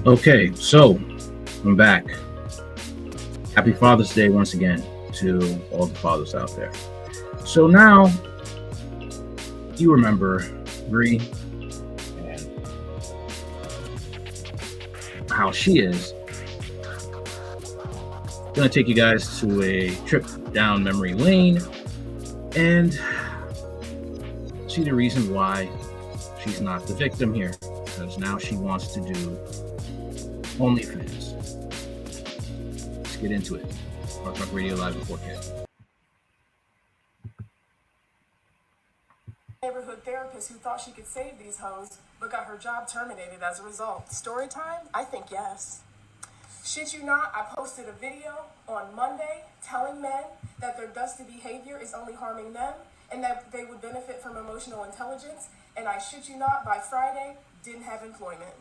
Okay, so I'm back. Happy Father's Day once again to all the fathers out there. So now you remember Bree and how she is. Gonna take you guys to a trip down memory lane and see the reason why she's not the victim here. Because now she wants to do Onlyfans. Let's get into it. Rock Talk Radio Live in 4K. Neighborhood therapist who thought she could save these hoes, but got her job terminated as a result. Story time? I think yes. Shit you not, I posted a video on Monday telling men that their dusty behavior is only harming them and that they would benefit from emotional intelligence, and I shit you not, by Friday, didn't have employment.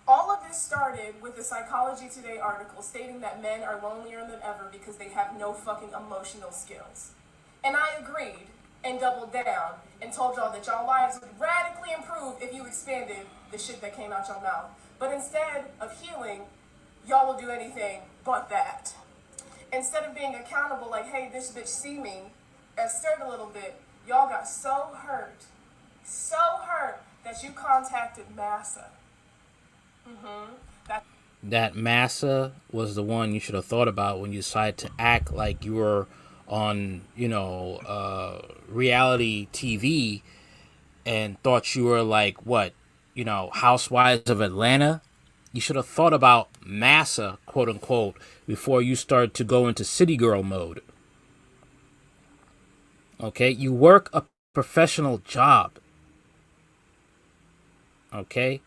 All of this started with a Psychology Today article stating that men are lonelier than ever because they have no fucking emotional skills. And I agreed and doubled down and told y'all that y'all lives would radically improve if you expanded the shit that came out your mouth. But instead of healing, y'all will do anything but that. Instead of being accountable like, hey, this bitch see me, and stirred a little bit, y'all got so hurt that you contacted Massa. That Massa was the one you should have thought about when you decided to act like you were on, reality TV and thought you were like, what, Housewives of Atlanta. You should have thought about Massa, quote unquote, before you start to go into city girl mode. Okay, you work a professional job. Okay,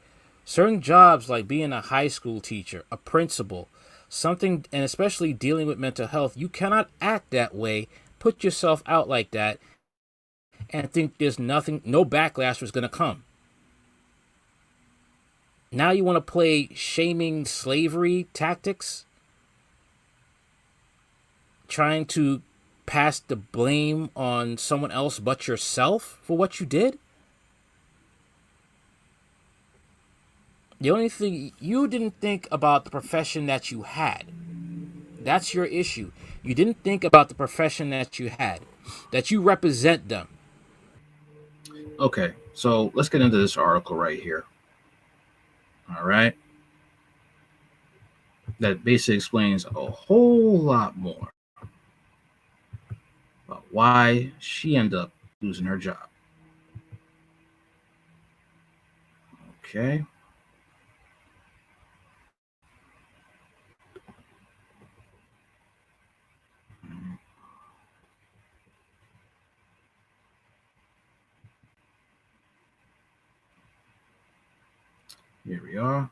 certain jobs like being a high school teacher, a principal, something, and especially dealing with mental health, you cannot act that way, put yourself out like that, and think there's nothing, no backlash was going to come. Now you want to play shaming slavery tactics, trying to pass the blame on someone else but yourself for what you did? The only thing, you didn't think about the profession that you had. That's your issue. You didn't think about the profession that you had, that you represent them. Okay, so let's get into this article right here. All right. That basically explains a whole lot more about why she ended up losing her job. Okay. Here we are.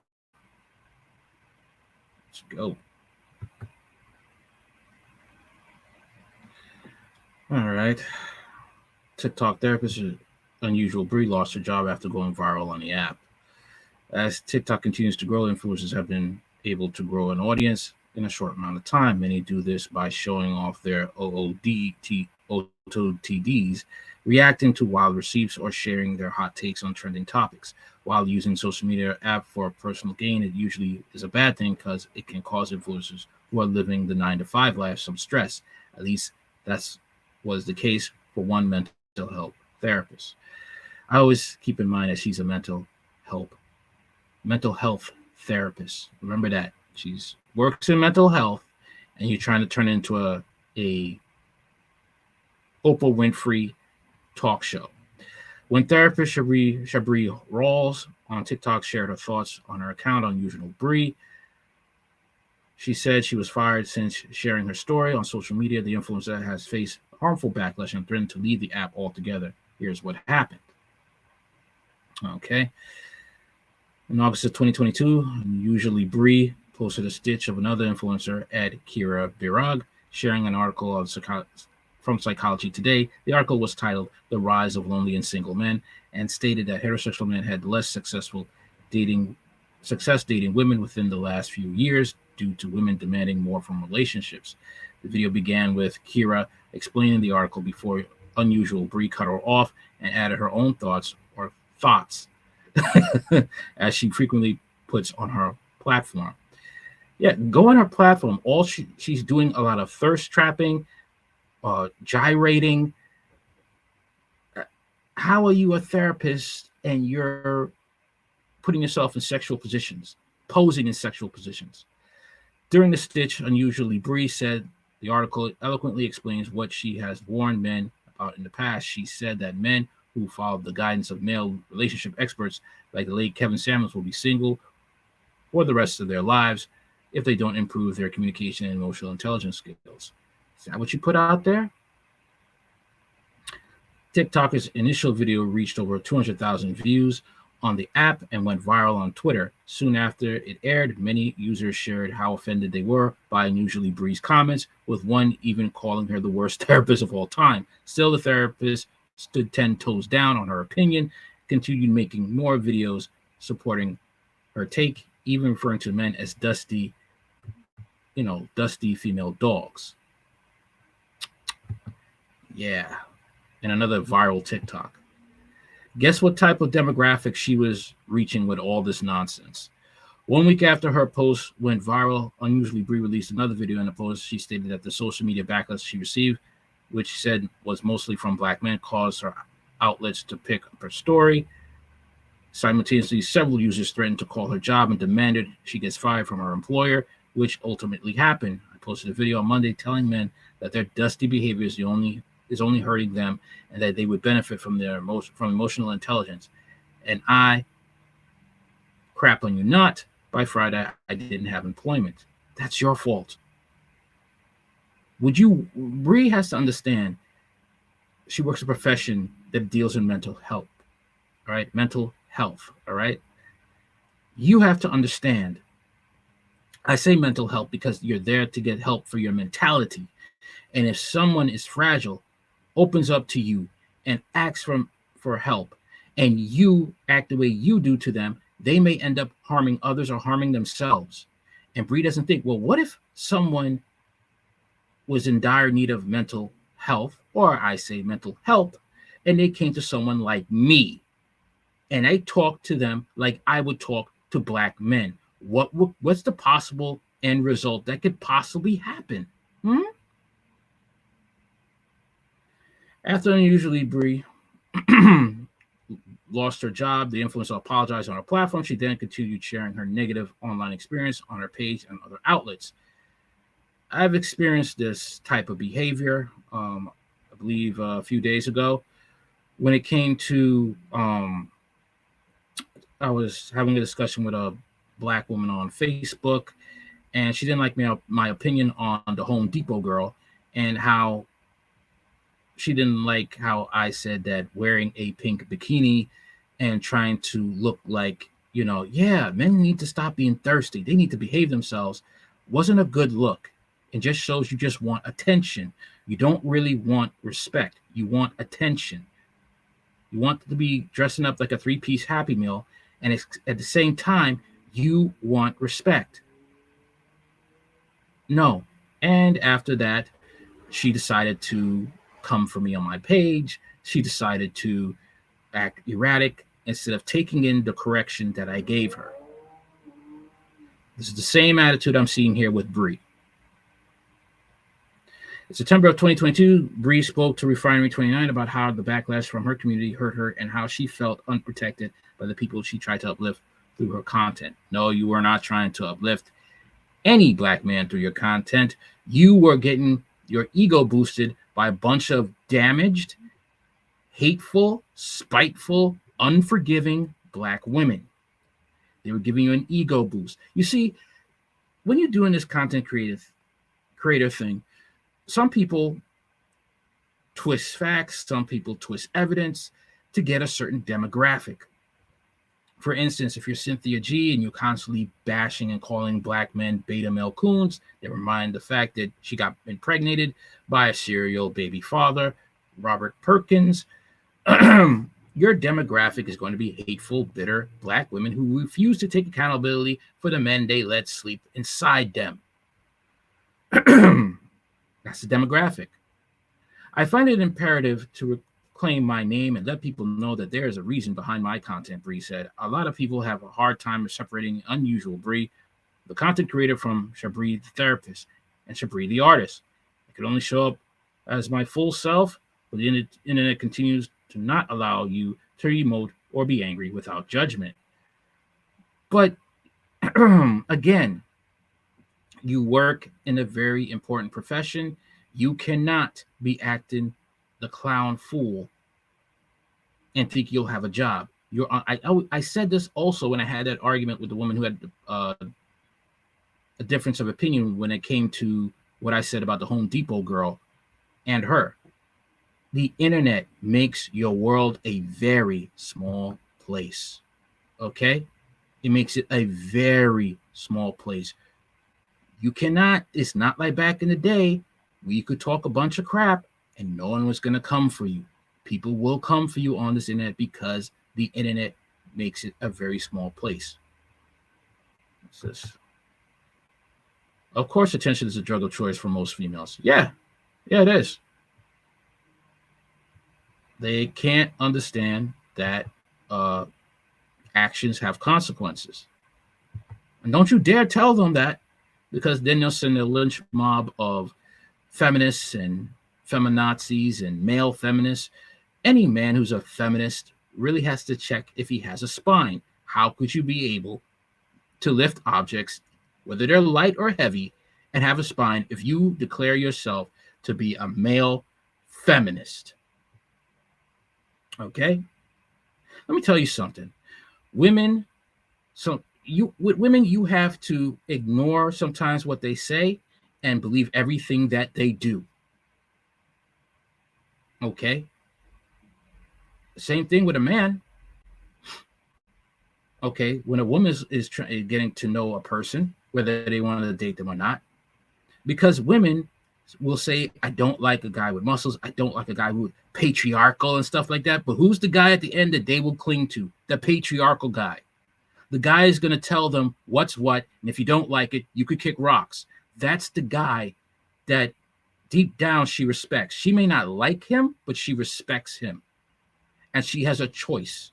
Let's go. All right. TikTok therapist Unusual Bree lost her job after going viral on the app. As TikTok continues to grow, influencers have been able to grow an audience in a short amount of time. Many do this by showing off their OOTDs, reacting to wild receipts, or sharing their hot takes on trending topics. While using social media app for personal gain, it usually is a bad thing because it can cause influencers who are living the 9 to 5 life some stress. At least that's was the case for one mental health therapist. I always keep in mind that she's a health mental health therapist. Remember that she's works in mental health, and you're trying to turn it into a Oprah Winfrey talk show. When therapist Shabri Rawls on TikTok shared her thoughts on her account Unusual Bree, she said she was fired since sharing her story on social media. The influencer has faced harmful backlash and threatened to leave the app altogether. Here's what happened. Okay. In August of 2022, Usually Bree posted a stitch of another influencer, Ed Kira Birag, sharing an article from Psychology Today. The article was titled "The Rise of Lonely and Single Men" and stated that heterosexual men had less success dating women within the last few years due to women demanding more from relationships. The video began with Kira explaining the article before Unusual Bree cut her off and added her own thoughts as she frequently puts on her platform. Yeah, go on her platform. She's doing a lot of thirst trapping, gyrating. How are you a therapist and you're putting yourself in sexual positions, posing in sexual positions? During the stitch, Unusually Bree said the article eloquently explains what she has warned men about in the past. She said that men who followed the guidance of male relationship experts like the late Kevin Samuels will be single for the rest of their lives if they don't improve their communication and emotional intelligence skills. Is that what you put out there? TikTok's initial video reached over 200,000 views on the app and went viral on Twitter. Soon after it aired, many users shared how offended they were by Unusually Bree's comments, with one even calling her the worst therapist of all time. Still, the therapist stood 10 toes down on her opinion, continued making more videos supporting her take, even referring to men as dusty female dogs. Yeah. And another viral TikTok. Guess what type of demographic she was reaching with all this nonsense? 1 week after her post went viral, Unusually Bree released another video. In the post, she stated that the social media backlash she received, which she said was mostly from black men, caused her outlets to pick up her story. Simultaneously, several users threatened to call her job and demanded she gets fired from her employer, which ultimately happened. I posted a video on Monday telling men that their dusty behavior is only hurting them and that they would benefit from emotional intelligence. And I, crap on you not, by Friday, I didn't have employment. That's your fault. Bree has to understand she works a profession that deals in mental health, all right? Mental health, all right? You have to understand, I say mental health because you're there to get help for your mentality. And if someone is fragile, opens up to you and asks for help, and you act the way you do to them, they may end up harming others or harming themselves. And Bree doesn't think, well, what if someone was in dire need of mental health, or I say mental health, and they came to someone like me, and I talked to them like I would talk to black men? What's the possible end result that could possibly happen? After Unusually Bree lost her job, the influencer apologized on her platform. She then continued sharing her negative online experience on her page and other outlets. I've experienced this type of behavior, I believe a few days ago, when it came to, I was having a discussion with a black woman on Facebook, and she didn't like my opinion on the Home Depot girl and how she didn't like how I said that wearing a pink bikini and trying to look like, men need to stop being thirsty. They need to behave themselves wasn't a good look. It just shows you just want attention. You don't really want respect. You want attention. You want to be dressing up like a three-piece Happy Meal, and it's, at the same time, you want respect. No. And after that, she decided to come for me on my page. She decided to act erratic instead of taking in the correction that I gave her. This is the same attitude I'm seeing here with Bree. In September of 2022, Bree spoke to Refinery 29 about how the backlash from her community hurt her and how she felt unprotected by the people she tried to uplift through her content. No, you were not trying to uplift any black man through your content. You were getting your ego boosted by a bunch of damaged, hateful, spiteful, unforgiving black women. They were giving you an ego boost. You see, when you're doing this content creator thing, some people twist facts, some people twist evidence to get a certain demographic. For instance, if you're Cynthia G and you're constantly bashing and calling black men beta male coons, never mind the fact that she got impregnated by a serial baby father, Robert Perkins, your demographic is going to be hateful, bitter black women who refuse to take accountability for the men they let sleep inside them. That's the demographic. I find it imperative to reclaim my name and let people know that there is a reason behind my content, Bree said. A lot of people have a hard time separating unusual Bree, the content creator, from Shabri the therapist and Shabri the artist. I could only show up as my full self, but the internet continues to not allow you to emote or be angry without judgment. But again, you work in a very important profession. You cannot be acting the clown fool and think you'll have a job. I said this also when I had that argument with the woman who had a difference of opinion when it came to what I said about the Home Depot girl and her. The internet makes your world a very small place. Okay? It makes it a very small place. You cannot, it's not like back in the day where you could talk a bunch of crap and no one was going to come for you. People will come for you on this internet because the internet makes it a very small place. What's this? Of course, attention is a drug of choice for most females. Yeah, it is. They can't understand that actions have consequences. And don't you dare tell them that, because then they'll send a lynch mob of feminists and feminazis and male feminists. Any man who's a feminist really has to check if he has a spine. How could you be able to lift objects, whether they're light or heavy, and have a spine if you declare yourself to be a male feminist? Okay? Let me tell you something. Women, with women, you have to ignore sometimes what they say and believe everything that they do. Okay? Same thing with a man. Okay, when a woman is getting to know a person, whether they want to date them or not, because women will say, I don't like a guy with muscles, I don't like a guy who's patriarchal and stuff like that, but who's the guy at the end that they will cling to? The patriarchal guy. The guy is going to tell them what's what, and if you don't like it, you could kick rocks. That's the guy that deep down she respects. She may not like him, but she respects him. And she has a choice.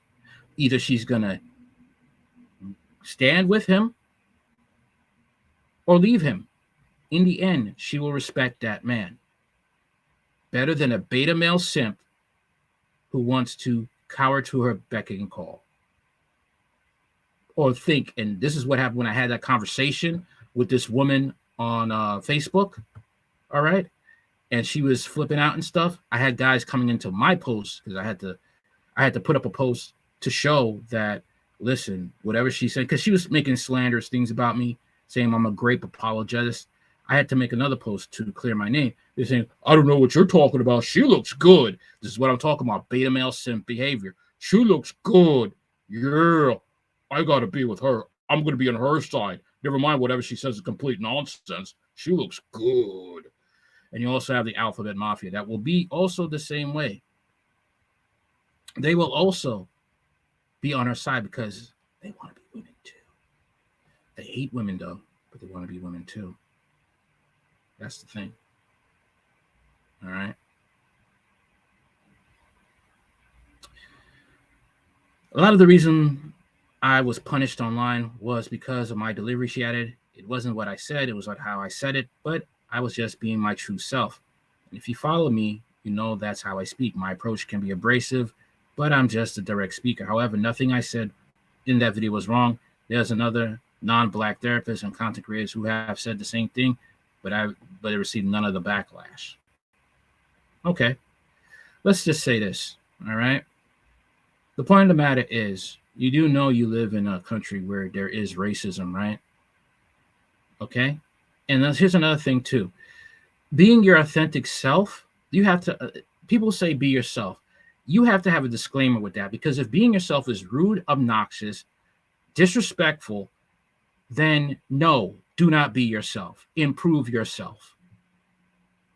Either she's going to stand with him or leave him. In the end, she will respect that man. Better than a beta male simp who wants to cower to her beck and call. Or think, and this is what happened when I had that conversation with this woman on Facebook, all right? And she was flipping out and stuff. I had guys coming into my post because I had to put up a post to show that, listen, whatever she said, because she was making slanderous things about me, saying I'm a grape apologist. I had to make another post to clear my name. They're saying, I don't know what you're talking about. She looks good. This is what I'm talking about, beta male simp behavior. She looks good. Yeah, I got to be with her. I'm going to be on her side. Never mind whatever she says is complete nonsense. She looks good. And you also have the alphabet mafia that will be also the same way. They will also be on her side because they want to be women too. They hate women though, but they want to be women too. That's the thing. All right. A lot of the reason I was punished online was because of my delivery, she added. It wasn't what I said, it was like how I said it, but I was just being my true self. And if you follow me, you know that's how I speak. My approach can be abrasive, but I'm just a direct speaker. However, nothing I said in that video was wrong. There's another non-black therapist and content creators who have said the same thing, but it received none of the backlash. Okay, let's just say this, all right? The point of the matter is, you do know you live in a country where there is racism, right? Okay? And here's another thing, too. Being your authentic self, you have to, people say be yourself. You have to have a disclaimer with that, because if being yourself is rude, obnoxious, disrespectful, then no, do not be yourself. Improve yourself.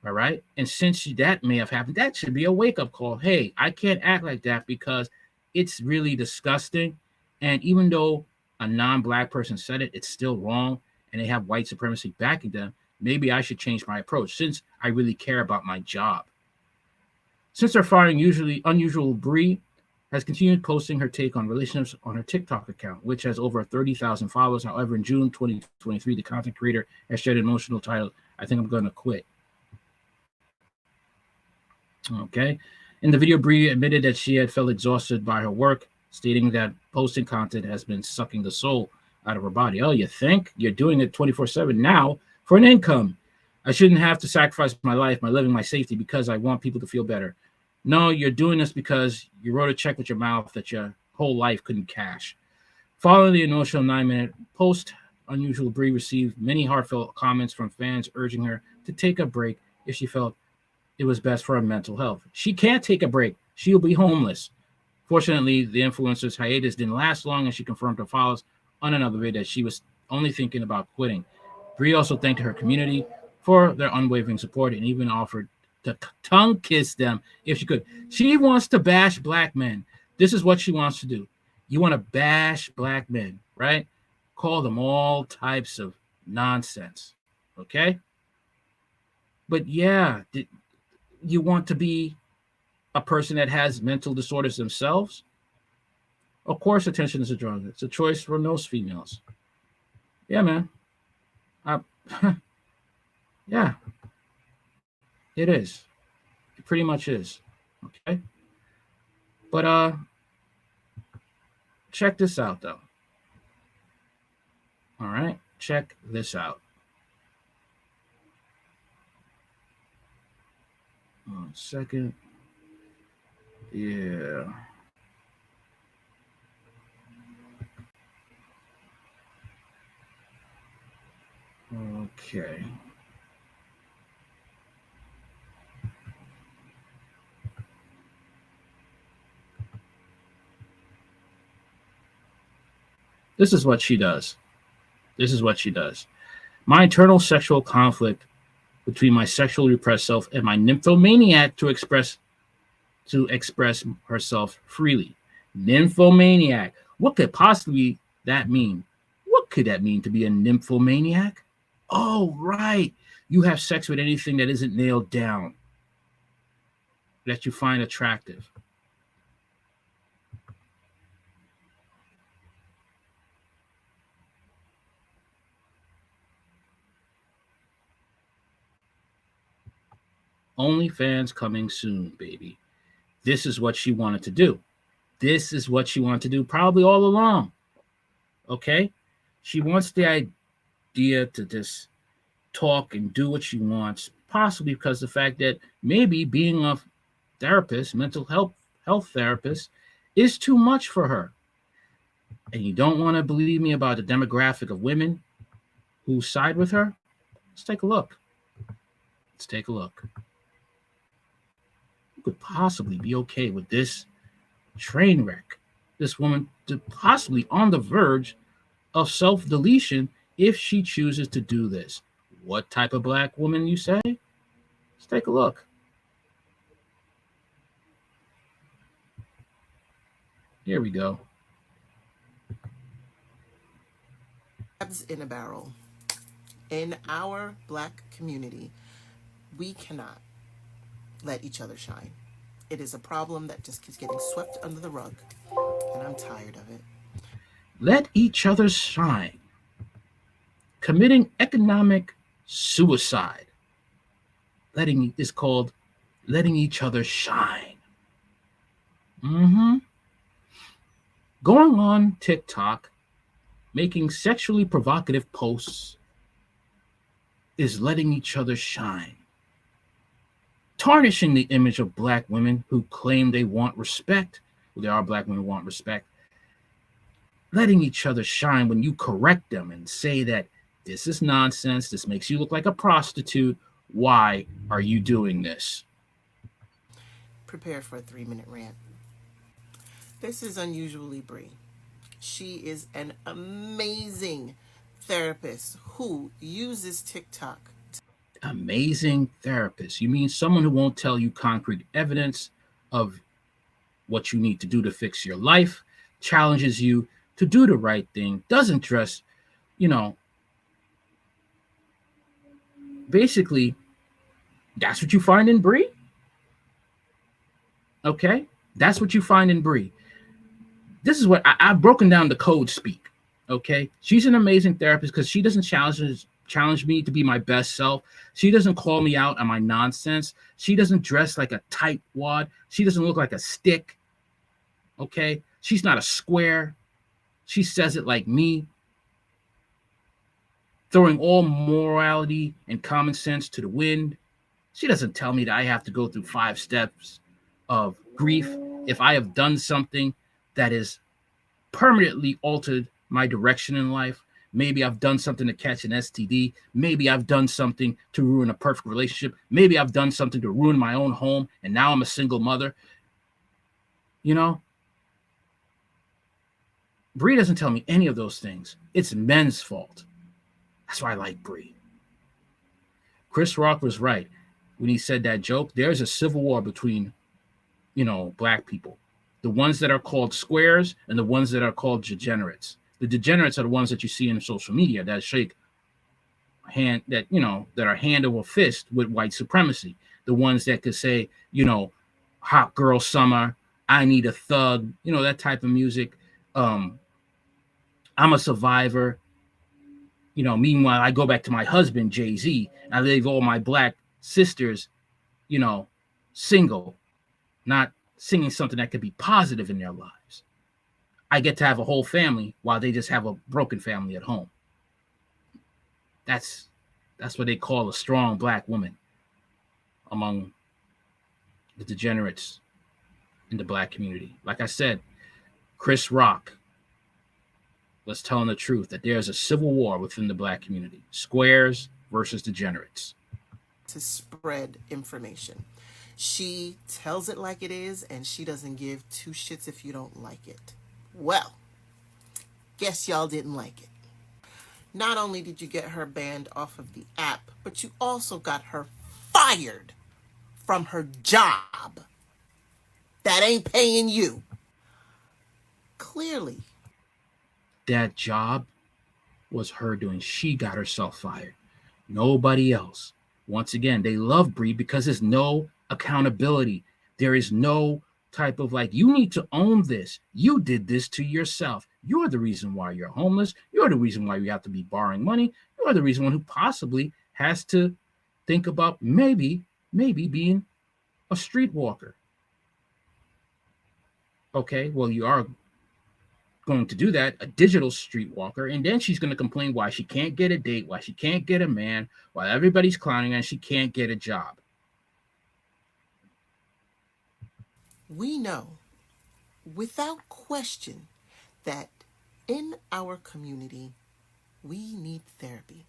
All right? And since that may have happened, that should be a wake-up call. Hey, I can't act like that because it's really disgusting. And even though a non-black person said it, it's still wrong, and they have white supremacy backing them. Maybe I should change my approach since I really care about my job. Since they're firing Unusual Bree has continued posting her take on relationships on her TikTok account, which has over 30,000 followers. However, in June 2023, the content creator has shared an emotional title, I Think I'm Gonna Quit. Okay. In the video, Bree admitted that she had felt exhausted by her work, stating that posting content has been sucking the soul out of her body. Oh, you think? You're doing it 24/7 now for an income. I shouldn't have to sacrifice my life, my living, my safety because I want people to feel better. No, you're doing this because you wrote a check with your mouth that your whole life couldn't cash. Following the emotional 9-minute post, Unusual Bree received many heartfelt comments from fans urging her to take a break if she felt it was best for her mental health. She can't take a break. She'll be homeless. Fortunately, the influencer's hiatus didn't last long, and she confirmed her followers on another video that she was only thinking about quitting. Bree also thanked her community for their unwavering support and even offered to tongue kiss them if she could. She wants to bash black men. This is what she wants to do. You want to bash black men, right? Call them all types of nonsense, okay? But yeah, you want to be a person that has mental disorders themselves? Of course, attention is a drug. It's a choice for most females. Yeah, man. Yeah, it is. It pretty much is. Okay. But check this out, though. All right. Check this out. 1 second. Yeah. Okay. This is what she does. This is what she does. My internal sexual conflict between my sexually repressed self and my nymphomaniac to express herself freely. Nymphomaniac. What could possibly that mean? What could that mean to be a nymphomaniac? Oh, right. You have sex with anything that isn't nailed down, that you find attractive. Onlyfans coming soon, baby. This is what she wanted to do. This is what she wanted to do probably all along. Okay? She wants the idea to just talk and do what she wants, possibly because the fact that maybe being a therapist, mental health therapist, is too much for her. And you don't want to believe me about the demographic of women who side with her? Let's take a look. Let's take a look. Who could possibly be okay with this train wreck? This woman to possibly on the verge of self-deletion if she chooses to do this. What type of black woman, you say? Let's take a look. Here we go. In a barrel. In our Black community, we cannot let each other shine. It is a problem that just keeps getting swept under the rug, and I'm tired of it. Let each other shine. Committing economic suicide. Letting is called letting each other shine. Mm-hmm. Going on TikTok, making sexually provocative posts is letting each other shine. Tarnishing the image of black women who claim they want respect. Well, there are black women who want respect. Letting each other shine when you correct them and say that this is nonsense, this makes you look like a prostitute. Why are you doing this? Prepare for a 3-minute rant. This is unusually Bree. She is an amazing therapist who uses TikTok. Amazing therapist. You mean someone who won't tell you concrete evidence of what you need to do to fix your life, challenges you to do the right thing, doesn't dress, basically, that's what you find in Bree? Okay? That's what you find in Bree. This is what I've broken down the code speak. Okay? She's an amazing therapist because she doesn't challenge me to be my best self. She doesn't call me out on my nonsense. She doesn't dress like a tightwad. She doesn't look like a stick. Okay? She's not a square. She says it like me, throwing all morality and common sense to the wind. She doesn't tell me that I have to go through 5 steps of grief if I have done something that has permanently altered my direction in life. Maybe I've done something to catch an STD. Maybe I've done something to ruin a perfect relationship. Maybe I've done something to ruin my own home, and now I'm a single mother. Bree doesn't tell me any of those things. It's men's fault. That's why I like Bree. Chris Rock was right when he said that joke. There's a civil war between, black people. The ones that are called squares and the ones that are called degenerates. The degenerates are the ones that you see in social media that shake hand, that are hand over fist with white supremacy. The ones that could say, hot girl summer, I need a thug, that type of music. I'm a survivor. Meanwhile, I go back to my husband, Jay-Z, and I leave all my black sisters, single, not singing something that could be positive in their lives. I get to have a whole family while they just have a broken family at home. That's what they call a strong black woman among the degenerates in the black community. Like I said, Chris Rock was telling the truth that there's a civil war within the black community. Squares versus degenerates. To spread information. She tells it like it is, and she doesn't give 2 shits if you don't like it. Well, guess y'all didn't like it. Not only did you get her banned off of the app, but you also got her fired from her job that ain't paying you. Clearly. That job was her doing. She got herself fired. Nobody else. Once again, they love Bree because there's no accountability. There is no type of you need to own this. You did this to yourself. You're the reason why you're homeless. You're the reason why you have to be borrowing money. You're the reason who possibly has to think about maybe being a streetwalker. Okay, well, you are going to do that, a digital streetwalker, and then she's going to complain why she can't get a date, why she can't get a man, why everybody's clowning her and she can't get a job. We know without question that in our community, we need therapy.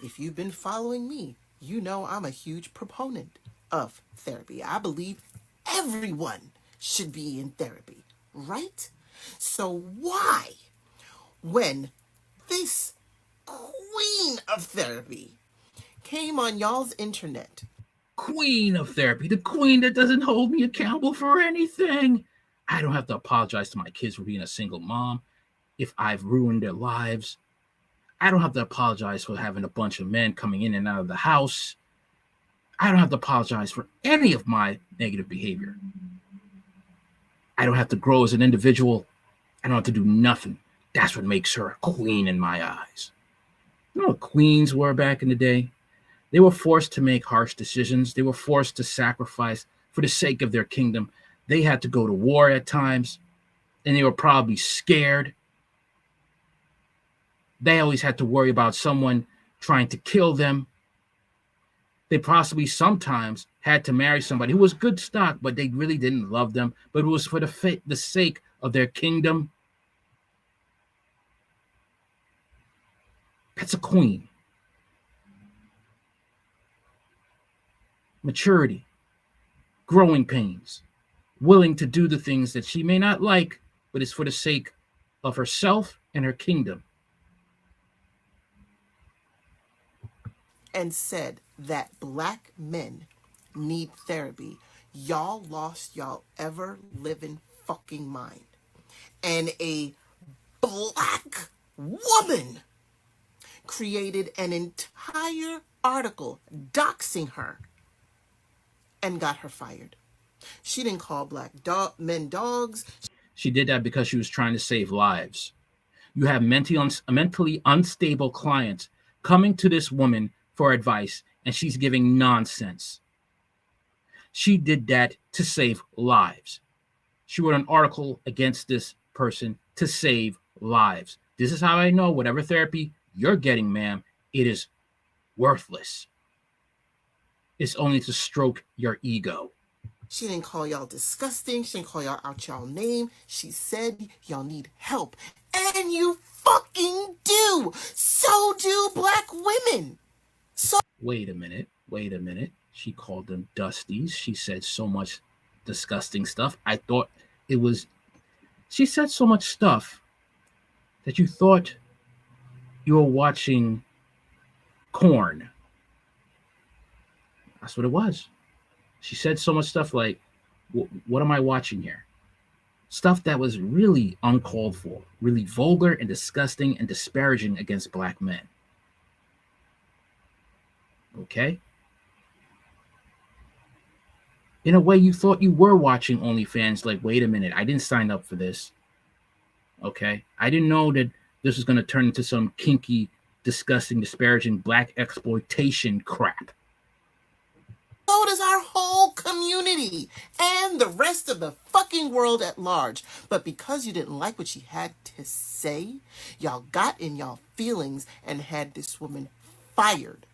If you've been following me, you know I'm a huge proponent of therapy. I believe everyone should be in therapy, right? So why, when this queen of therapy came on y'all's internet queen of therapy, the queen that doesn't hold me accountable for anything. I don't have to apologize to my kids for being a single mom if I've ruined their lives. I don't have to apologize for having a bunch of men coming in and out of the house. I don't have to apologize for any of my negative behavior. I don't have to grow as an individual. I don't have to do nothing. That's what makes her a queen in my eyes. You know what queens were back in the day? They were forced to make harsh decisions. They were forced to sacrifice for the sake of their kingdom. They had to go to war at times, and they were probably scared. They always had to worry about someone trying to kill them. They possibly sometimes had to marry somebody who was good stock, but they really didn't love them, but it was for the sake of their kingdom. That's a queen. Maturity, growing pains, willing to do the things that she may not like, but it's for the sake of herself and her kingdom. And said that black men need therapy, y'all lost y'all ever living fucking mind. And a black woman created an entire article doxing her and got her fired. She didn't call black men dogs. She did that because she was trying to save lives. You have mentally unstable clients coming to this woman for advice, and she's giving nonsense. She did that to save lives. She wrote an article against this person to save lives. This is how I know whatever therapy you're getting, ma'am, it is worthless. It's only to stroke your ego. She didn't call y'all disgusting. She didn't call y'all out y'all name. She said y'all need help. And you fucking do. So do black women. So Wait a minute. She called them dusties. She said so much disgusting stuff. I thought it was, she said so much stuff that you thought you were watching corn. That's what it was. She said so much stuff like, what am I watching here? Stuff that was really uncalled for, really vulgar and disgusting and disparaging against black men. Okay? In a way, you thought you were watching OnlyFans, like, wait a minute, I didn't sign up for this. Okay? I didn't know that this was going to turn into some kinky, disgusting, disparaging black exploitation crap. So does our whole community and the rest of the fucking world at large. But because you didn't like what she had to say, y'all got in y'all feelings and had this woman fired.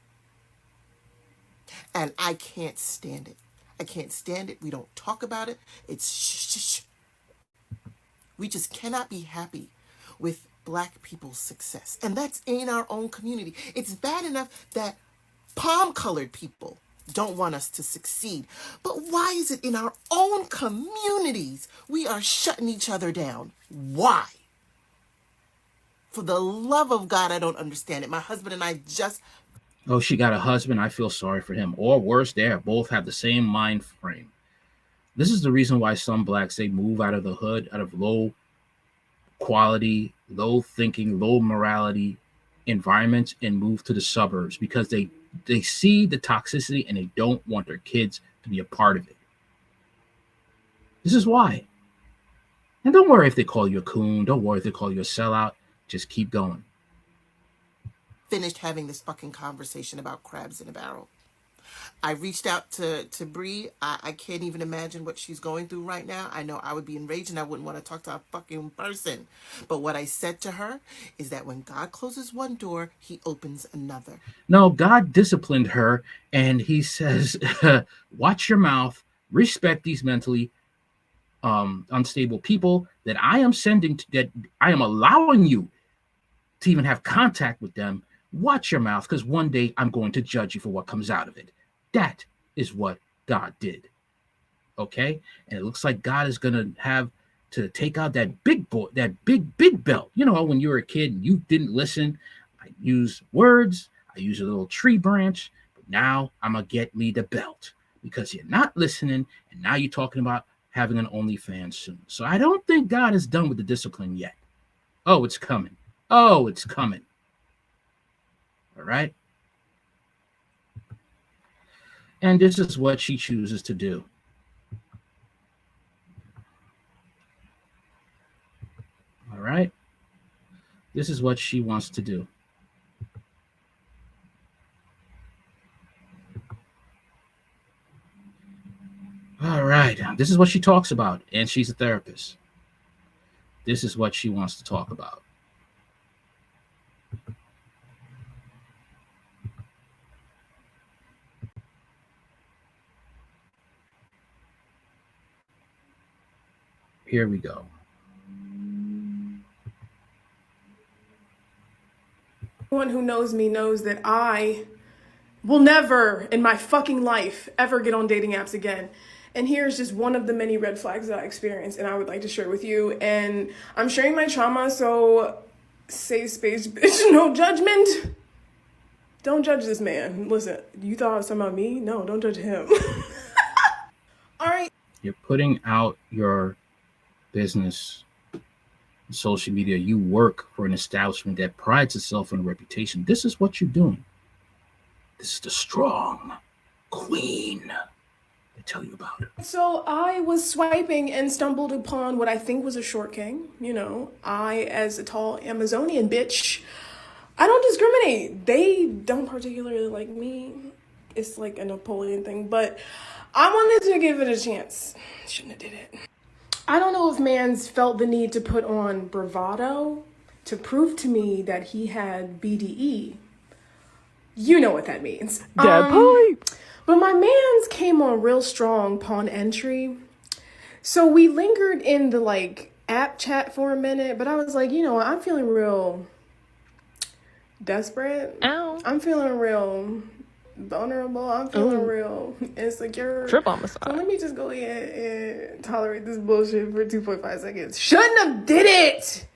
And I can't stand it. I can't stand it. We don't talk about it. It's shh. We just cannot be happy with black people's success. And that's in our own community. It's bad enough that palm-colored people don't want us to succeed. But why is it in our own communities we are shutting each other down? Why? For the love of God, I don't understand it. My husband and I just... Oh, she got a husband. I feel sorry for him. Or worse, they both have the same mind frame. This is the reason why some blacks, they move out of the hood, out of low quality, low thinking, low morality environments and move to the suburbs because they see the toxicity and they don't want their kids to be a part of it. This is why. And don't worry if they call you a coon. Don't worry if they call you a sellout. Just keep going. Finished having this fucking conversation about crabs in a barrel. I reached out to Bree. I can't even imagine what she's going through right now. I know I would be enraged and I wouldn't want to talk to a fucking person. But what I said to her is that when God closes one door, he opens another. No, God disciplined her and he says, watch your mouth, respect these mentally unstable people that I am sending, that I am allowing you to even have contact with them. Watch your mouth because one day I'm going to judge you for what comes out of it. That is what God did. Okay? And it looks like God is going to have to take out that big boy, that big belt. You know, when you were a kid and you didn't listen, I use words, I use a little tree branch, but now I'm going to get me the belt. because you're not listening, and now you're talking about having an OnlyFans soon. So I don't think God is done with the discipline yet. Oh, it's coming. Oh, it's coming. All right? And this is what she chooses to do. All right? This is what she wants to do. All right. This is what she talks about, and she's a therapist. This is what she wants to talk about. Here we go. Anyone who knows me knows that I will never in my fucking life ever get on dating apps again. And here's just one of the many red flags that I experienced, and I would like to share with you. And I'm sharing my trauma, so safe space, bitch, no judgment. Don't judge this man. Listen, you thought I was talking about me? No, don't judge him. All right. You're putting out your business on social media. You work for an establishment that prides itself on a reputation. This is what you're doing. This is the strong queen. I tell you about it. So I was swiping and stumbled upon what I think was a short king. You know, I, as a tall Amazonian bitch, I don't discriminate. They don't particularly like me. It's like a Napoleon thing, but I wanted to give it a chance. Shouldn't have did it. I don't know if mans felt the need to put on bravado to prove to me that he had BDE. You know what that means. But my mans came on real strong upon entry. So we lingered in the like app chat for a minute, but I was like, you know what, I'm feeling real desperate. Ow. I'm feeling real vulnerable. I'm feeling real insecure. Trip on my side. So let me just go ahead and tolerate this bullshit for 2.5 seconds. Shouldn't have did it!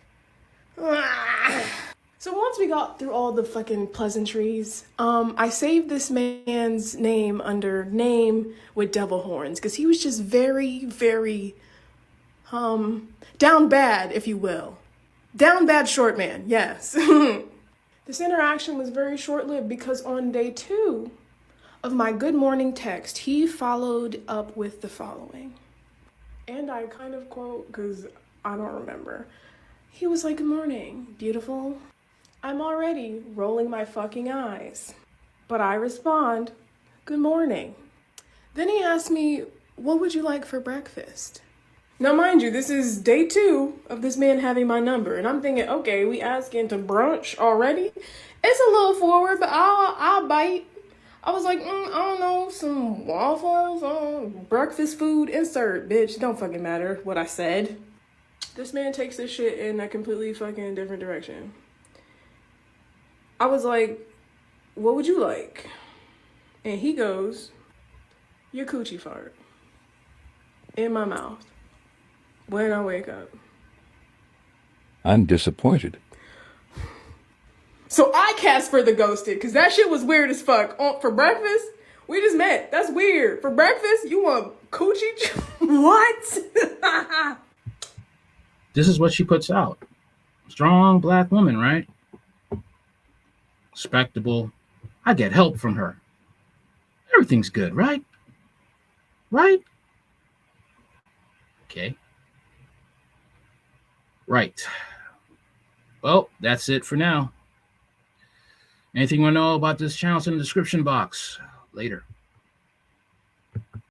So once we got through all the fucking pleasantries, I saved this man's name under name with devil horns because he was just very, very, down bad, if you will. Down bad short man, yes. This interaction was very short-lived because on day 2 of my good morning text, he followed up with the following. And I kind of quote because I don't remember. He was like, "Good morning, beautiful." I'm already rolling my fucking eyes. But I respond, "Good morning." Then he asked me, "What would you like for breakfast?" Now, mind you, this is day 2 of this man having my number. And I'm thinking, okay, we asking to brunch already? It's a little forward, but I'll bite. I was like, I don't know, some waffles, breakfast food, insert, bitch. Don't fucking matter what I said. This man takes this shit in a completely fucking different direction. I was like, "What would you like?" And he goes, "Your coochie fart in my mouth when I wake up." I'm disappointed. So I cast for the ghosted because that shit was weird as fuck. For breakfast? We just met. That's weird. For breakfast? You want coochie? What? This is what she puts out. Strong black woman, right? Respectable. I get help from her. Everything's good, right? Right? Okay. Right. Well, that's it for now. Anything you want to know about this channel, it's in the description box. Later.